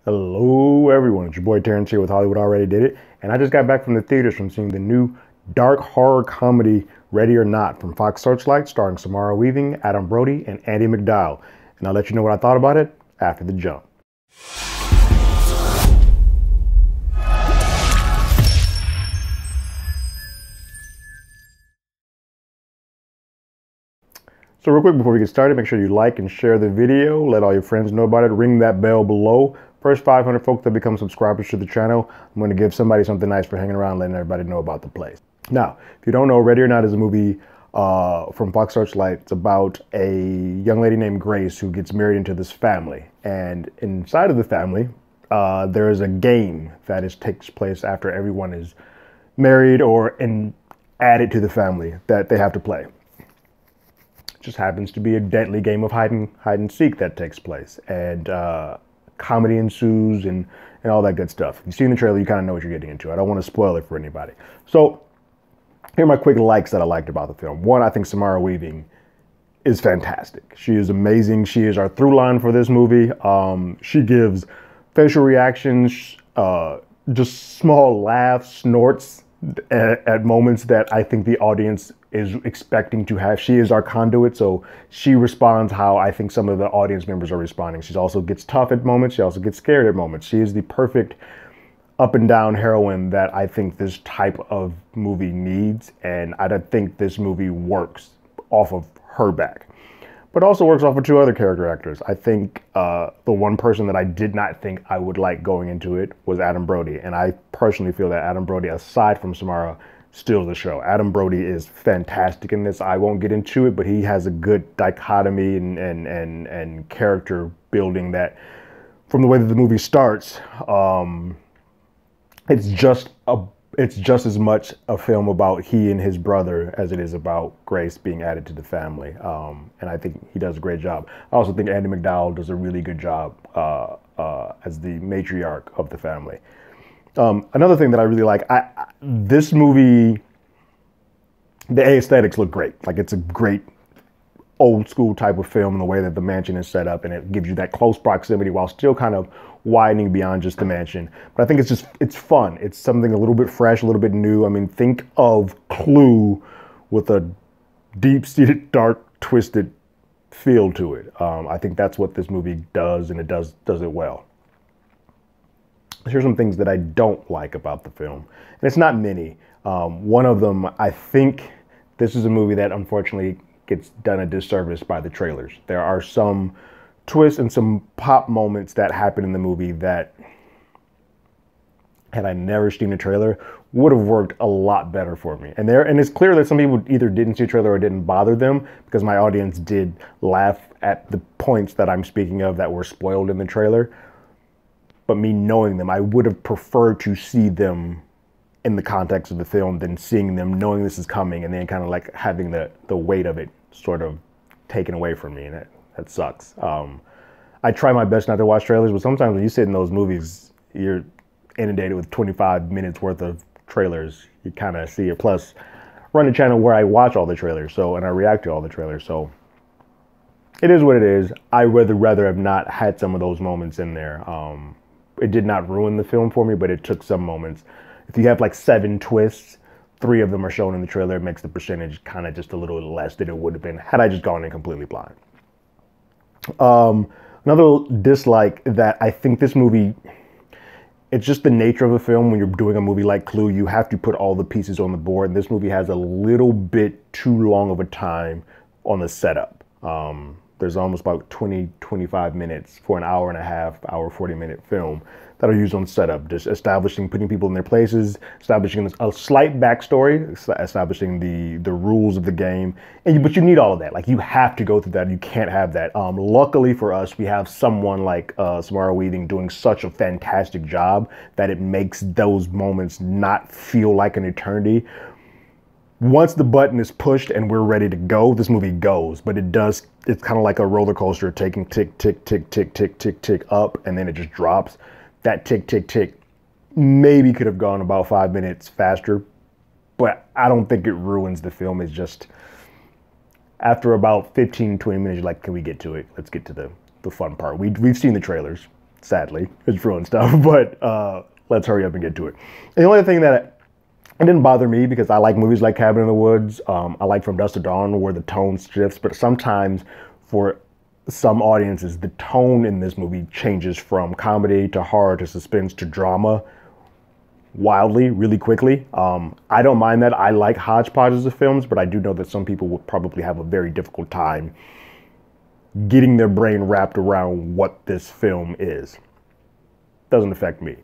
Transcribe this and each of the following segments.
Hello everyone, it's your boy Terrence here with Hollywood Already Did It, and I just got back from the theaters from seeing the new dark horror comedy Ready or Not from Fox Searchlight starring Samara Weaving, Brody and Andie MacDowell. And I'll let you know what I thought about it after the jump. So real quick before we get started, make sure you like and share the video, let all your friends know about it, ring that bell below. First 500 folks that become subscribers to the channel, I'm going to give somebody something nice for hanging around, letting everybody know about the place. Now, if you don't know, Ready or Not is a movie from Fox Searchlight. It's about a young lady named Grace who gets married into this family. And inside of the family, there is a game that takes place after everyone is married or added to the family that they have to play. It just happens to be a deadly game of hide and seek that takes place. And comedy ensues and all that good stuff. If you've seen the trailer, you kind of know what you're getting into. I don't want to spoil it for anybody. So here are my quick likes that I liked about the film. One, I think Samara Weaving is fantastic. She is amazing. She is our through line for this movie. She gives facial reactions, just small laughs, snorts at moments that I think the audience is expecting to have. She is our conduit, so she responds how I think some of the audience members are responding. She also gets tough at moments. She also gets scared at moments. She is the perfect up and down heroine that I think this type of movie needs, and I don't think this movie works off of her back, but also works off of two other character actors. I think the one person that I did not think I would like going into it was Brody, and I personally feel that Brody, aside from Samara, steals the show. Brody is fantastic in this. I won't get into it, but he has a good dichotomy and character building that, from the way that the movie starts, it's just as much a film about he and his brother as it is about Grace being added to the family. And I think he does a great job. I also think Andie MacDowell does a really good job as the matriarch of the family. Another thing that I really like, this movie, the aesthetics look great. Like, it's a great old school type of film in the way that the mansion is set up, and it gives you that close proximity while still kind of widening beyond just the mansion. But I think it's fun. It's something a little bit fresh, a little bit new. I mean, think of Clue with a deep-seated, dark, twisted feel to it. I think that's what this movie does, and it does it well. Here's some things that I don't like about the film, and it's not many. One of them, I think this is a movie that unfortunately gets done a disservice by the trailers. There are some twists and some pop moments that happen in the movie that, had I never seen a trailer, would have worked a lot better for me. And it's clear that some people either didn't see a trailer or didn't bother them, because my audience did laugh at the points that I'm speaking of that were spoiled in the trailer. But me knowing them, I would have preferred to see them in the context of the film than seeing them knowing this is coming and then kind of like having the weight of it sort of taken away from me, and that sucks. I try my best not to watch trailers, but sometimes when you sit in those movies, you're inundated with 25 minutes worth of trailers. You kind of see it. Plus, run a channel where I watch all the trailers, and I react to all the trailers, so it is what it is. I would rather have not had some of those moments in there. It did not ruin the film for me, but it took some moments. If you have like 7 twists, 3 of them are shown in the trailer, it makes the percentage kind of just a little less than it would have been had I just gone in completely blind. Another dislike that I think this movie, it's just the nature of a film. When you're doing a movie like Clue, you have to put all the pieces on the board. And this movie has a little bit too long of a time on the setup. There's almost about 25 minutes for an hour and a half, 40-minute film that are used on setup, just establishing, putting people in their places, establishing a slight backstory, establishing the rules of the game. But you need all of that. Like, you have to go through that. You can't have that. Luckily for us, we have someone like Samara Weaving doing such a fantastic job that it makes those moments not feel like an eternity. Once the button is pushed and we're ready to go, this movie goes. But it's kind of like a roller coaster, taking tick, tick, tick, tick, tick, tick, tick up, and then it just drops. That tick, tick, tick maybe could have gone about 5 minutes faster, but I don't think it ruins the film. It's just, after about 15, 20 minutes, you're like, can we get to it? Let's get to the fun part. We've seen the trailers. sadly. It's ruined stuff, but let's hurry up and get to it. And the only thing that it didn't bother me, because I like movies like Cabin in the Woods. I like From Dusk to Dawn, where the tone shifts, but sometimes for some audiences, the tone in this movie changes from comedy to horror to suspense to drama wildly, really quickly. I don't mind that. I like hodgepodges of films, but I do know that some people would probably have a very difficult time getting their brain wrapped around what this film is. Doesn't affect me.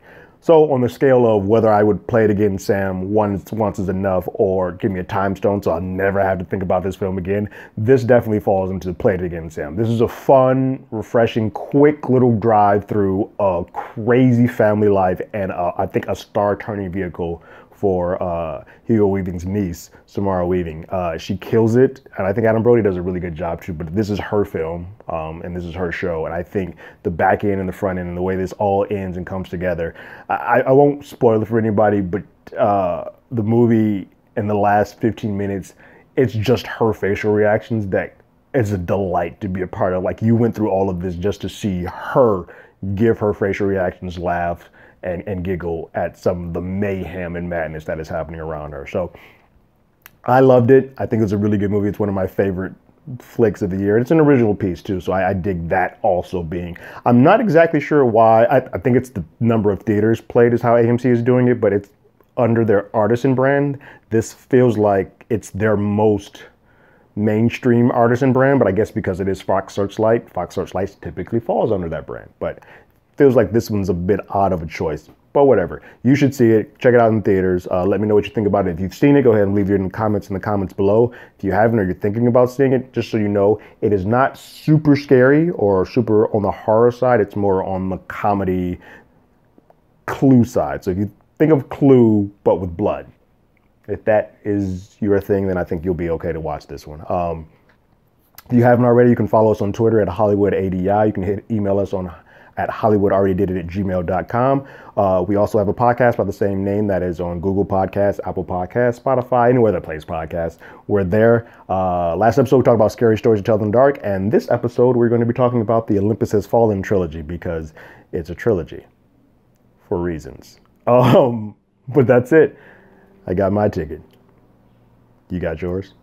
So on the scale of whether I would play it again, Sam, once is enough, or give me a time stone so I'll never have to think about this film again, this definitely falls into play it again, Sam. This is a fun, refreshing, quick little drive through a crazy family life and I think a star-turning vehicle for Hugo Weaving's niece, Samara Weaving. She kills it, and I think Adam Brody does a really good job too, but this is her film, and this is her show, and I think the back end and the front end and the way this all ends and comes together, I won't spoil it for anybody, but the movie in the last 15 minutes, it's just her facial reactions that is a delight to be a part of. Like, you went through all of this just to see her give her facial reactions, laugh, and giggle at some of the mayhem and madness that is happening around her. So I loved it. I think it's a really good movie. It's one of my favorite flicks of the year. It's an original piece too, so I dig that also being. I'm not exactly sure why. I think it's the number of theaters played is how AMC is doing it, but it's under their Artisan brand. This feels like it's their most mainstream Artisan brand, but I guess because it is Fox Searchlight typically falls under that brand. But feels like this one's a bit odd of a choice, but whatever. You should see it. Check it out in theaters. Let me know what you think about it. If you've seen it, go ahead and leave your comments in the comments below. If you haven't or you're thinking about seeing it, just so you know, it is not super scary or super on the horror side. It's more on the comedy Clue side. So if you think of Clue, but with blood, if that is your thing, then I think you'll be okay to watch this one. If you haven't already, you can follow us on Twitter at HollywoodADI. You can email us on at HollywoodAlreadyDidIt@gmail.com. We also have a podcast by the same name that is on Google Podcasts, Apple Podcasts, Spotify, anywhere that plays podcasts. We're there. Last episode, we talked about scary stories to tell in the dark. And this episode, we're going to be talking about the Olympus Has Fallen trilogy, because it's a trilogy for reasons. But that's it. I got my ticket. You got yours?